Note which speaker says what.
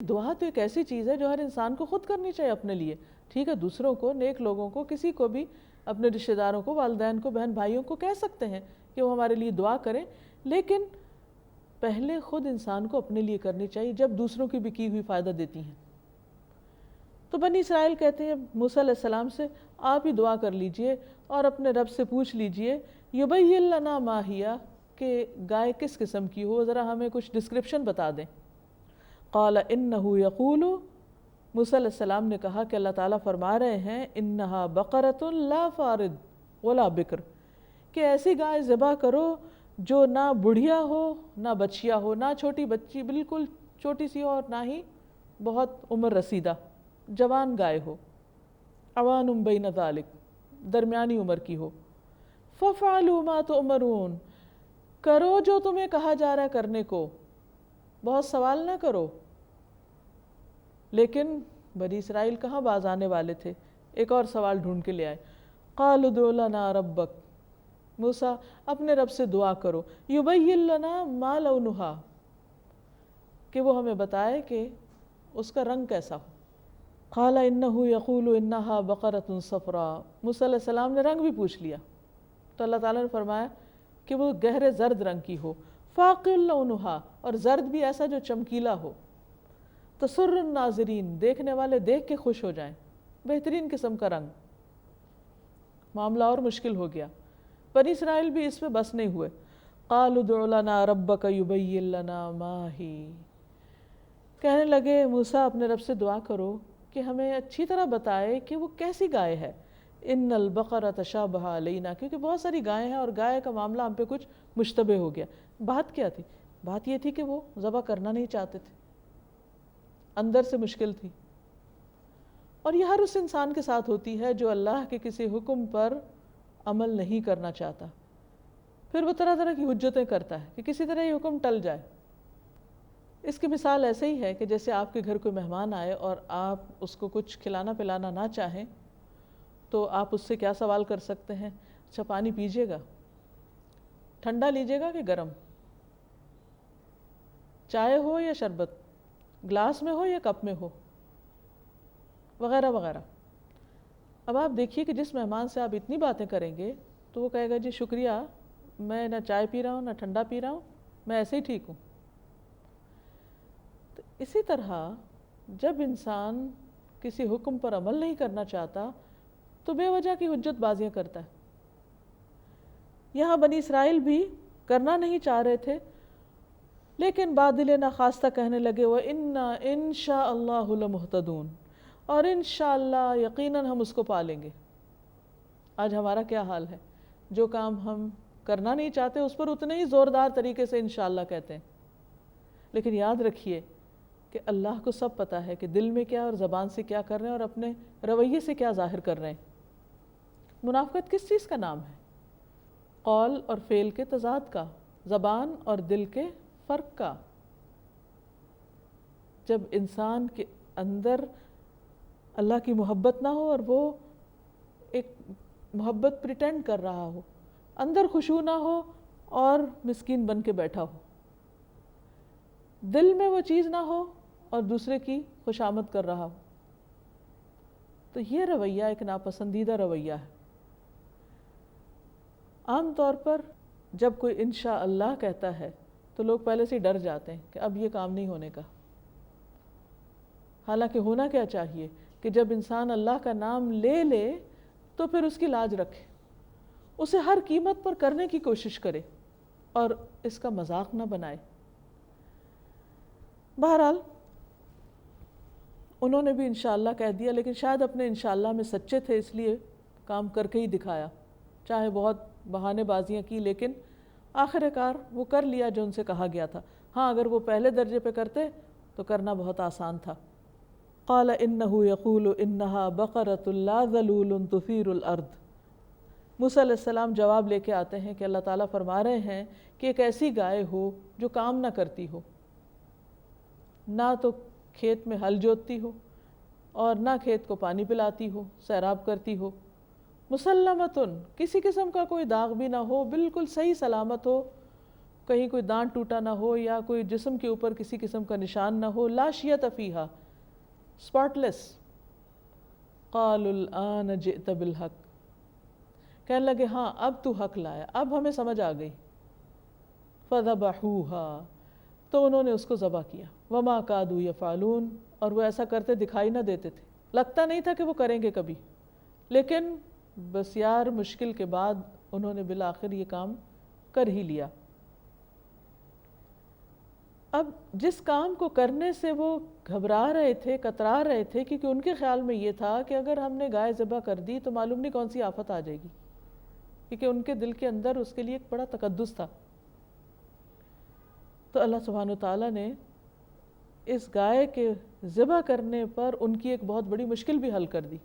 Speaker 1: دعا تو ایک ایسی چیز ہے جو ہر انسان کو خود کرنی چاہیے اپنے لیے، ٹھیک ہے، دوسروں کو، نیک لوگوں کو، کسی کو بھی، اپنے رشتہ داروں کو، والدین کو، بہن بھائیوں کو کہہ سکتے ہیں کہ وہ ہمارے لیے دعا کریں، لیکن پہلے خود انسان کو اپنے لیے کرنی چاہیے جب دوسروں کی بھی کی ہوئی فائدہ دیتی ہیں۔ تو بنی اسرائیل کہتے ہیں موسیٰ علیہ السلام سے آپ ہی دعا کر لیجئے اور اپنے رب سے پوچھ لیجئے یبین لنا ما ہی، کہ گائے کس قسم کی ہو، ذرا ہمیں کچھ ڈسکرپشن بتا دیں۔ قال انہ یقول، موسیٰ علیہ السلام نے کہا کہ اللہ تعالیٰ فرما رہے ہیں انہا بقرۃ لا فارد ولا بکر، کہ ایسی گائے ذبح کرو جو نہ بڑھیا ہو نہ بچیا ہو، نہ چھوٹی بچی بالکل چھوٹی سی ہو اور نہ ہی بہت عمر رسیدہ، جوان گائے ہو، عوان بین ذالک، درمیانی عمر کی ہو۔ ففعلوا ما تؤمرون، کرو جو تمہیں کہا جا رہا ہے کرنے کو، بہت سوال نہ کرو۔ لیکن بنی اسرائیل کہاں باز آنے والے تھے، ایک اور سوال ڈھونڈ کے لے آئے۔ قالوا ادع لنا ربک، موسیٰ اپنے رب سے دعا کرو، یبین لنا ما لونہا، کہ وہ ہمیں بتائے کہ اس کا رنگ کیسا ہو۔ قال انہ یقول انہا بقرۃ صفراء، موسیٰ علیہ السلام نے رنگ بھی پوچھ لیا تو اللہ تعالیٰ نے فرمایا کہ وہ گہرے زرد رنگ کی ہو، فاقع لونہا، اور زرد بھی ایسا جو چمکیلا ہو، تسر الناظرین، دیکھنے والے دیکھ کے خوش ہو جائیں، بہترین قسم کا رنگ۔ معاملہ اور مشکل ہو گیا، بنی اسرائیل بھی اس میں بس نہیں ہوئے۔ قالوا ادع لنا ربک یبین لنا ما ہی، کہنے لگے موسیٰ اپنے رب سے دعا کرو کہ ہمیں اچھی طرح بتائے کہ وہ کیسی گائے ہے۔ ان البقرۃ تشابہ علینا، کیونکہ بہت ساری گائیں ہیں اور گائے کا معاملہ ہم پہ کچھ مشتبہ ہو گیا۔ بات کیا تھی؟ بات یہ تھی کہ وہ ذبح کرنا نہیں چاہتے تھے، اندر سے مشکل تھی، اور یہ ہر اس انسان کے ساتھ ہوتی ہے جو اللہ کے کسی حکم پر عمل نہیں کرنا چاہتا، پھر وہ طرح طرح کی حجتیں کرتا ہے کہ کسی طرح یہ حکم ٹل جائے۔ اس کی مثال ایسے ہی ہے کہ جیسے آپ کے گھر کوئی مہمان آئے اور آپ اس کو کچھ کھلانا پلانا نہ چاہیں تو آپ اس سے کیا سوال کر سکتے ہیں؟ اچھا پانی پیجیے گا، ٹھنڈا لیجیے گا کہ گرم، چائے ہو یا شربت، گلاس میں ہو یا کپ میں ہو، وغیرہ وغیرہ۔ اب آپ دیکھیے کہ جس مہمان سے آپ اتنی باتیں کریں گے تو وہ کہے گا جی شکریہ، میں نہ چائے پی رہا ہوں نہ ٹھنڈا پی رہا ہوں، میں ایسے ہی ٹھیک ہوں۔ تو اسی طرح جب انسان کسی حکم پر عمل نہیں کرنا چاہتا تو بے وجہ کی حجت بازیاں کرتا ہے۔ یہاں بنی اسرائیل بھی کرنا نہیں چاہ رہے تھے، لیکن بادل ناخواستہ کہنے لگے وَإِنَّا إِن شَاءَ اللَّهُ لَمُهْتَدُونَ، اور انشاءاللہ یقیناً ہم اس کو پالیں گے۔ آج ہمارا کیا حال ہے، جو کام ہم کرنا نہیں چاہتے اس پر اتنے ہی زوردار طریقے سے انشاءاللہ کہتے ہیں، لیکن یاد رکھیے کہ اللہ کو سب پتہ ہے کہ دل میں کیا اور زبان سے کیا کر رہے ہیں اور اپنے رویے سے کیا ظاہر کر رہے ہیں۔ منافقت کس چیز کا نام ہے؟ قول اور فعل کے تضاد کا، زبان اور دل کے فرق کا۔ جب انسان کے اندر اللہ کی محبت نہ ہو اور وہ ایک محبت پریٹینڈ کر رہا ہو، اندر خشوع نہ ہو اور مسکین بن کے بیٹھا ہو، دل میں وہ چیز نہ ہو اور دوسرے کی خوشامد کر رہا ہو، تو یہ رویہ ایک ناپسندیدہ رویہ ہے۔ عام طور پر جب کوئی انشاءاللہ کہتا ہے تو لوگ پہلے سے ڈر جاتے ہیں کہ اب یہ کام نہیں ہونے کا۔ حالانکہ ہونا کیا چاہیے کہ جب انسان اللہ کا نام لے لے تو پھر اس کی لاج رکھے، اسے ہر قیمت پر کرنے کی کوشش کرے اور اس کا مذاق نہ بنائے۔ بہرحال انہوں نے بھی انشاءاللہ کہہ دیا، لیکن شاید اپنے انشاءاللہ میں سچے تھے اس لیے کام کر کے ہی دکھایا، چاہے بہت بہانے بازیاں کی، لیکن آخر کار وہ کر لیا جو ان سے کہا گیا تھا۔ ہاں اگر وہ پہلے درجے پہ کرتے تو کرنا بہت آسان تھا۔ قال انہ یقول انہا بقرۃ لا ذلول تثیر الارض، موسیٰ علیہ السلام جواب لے کے آتے ہیں کہ اللہ تعالیٰ فرما رہے ہیں کہ ایک ایسی گائے ہو جو کام نہ کرتی ہو، نہ تو کھیت میں ہل جوتتی ہو اور نہ کھیت کو پانی پلاتی ہو، سیراب کرتی ہو، مسلمتن، کسی قسم کا کوئی داغ بھی نہ ہو، بالکل صحیح سلامت ہو، کہیں کوئی دانت ٹوٹا نہ ہو یا کوئی جسم کے اوپر کسی قسم کا نشان نہ ہو، لا شیۃ فیہا، اسپاٹلیس۔ قالوا الآن جئت بالحق، کہنے لگے ہاں اب تو حق لایا، اب ہمیں سمجھ آ گئی۔ فذبحوها، تو انہوں نے اس کو ذبح کیا۔ وما کادوا یفعلون، اور وہ ایسا کرتے دکھائی نہ دیتے تھے، لگتا نہیں تھا کہ وہ کریں گے کبھی، لیکن بسیار مشکل کے بعد انہوں نے بالآخر یہ کام کر ہی لیا۔ اب جس کام کو کرنے سے وہ گھبرا رہے تھے، کترا رہے تھے، کیونکہ ان کے خیال میں یہ تھا کہ اگر ہم نے گائے ذبح کر دی تو معلوم نہیں کون سی آفت آ جائے گی، کیونکہ ان کے دل کے اندر اس کے لیے ایک بڑا تقدس تھا۔ تو اللہ سبحانہ وتعالیٰ نے اس گائے کے ذبح کرنے پر ان کی ایک بہت بڑی مشکل بھی حل کر دی۔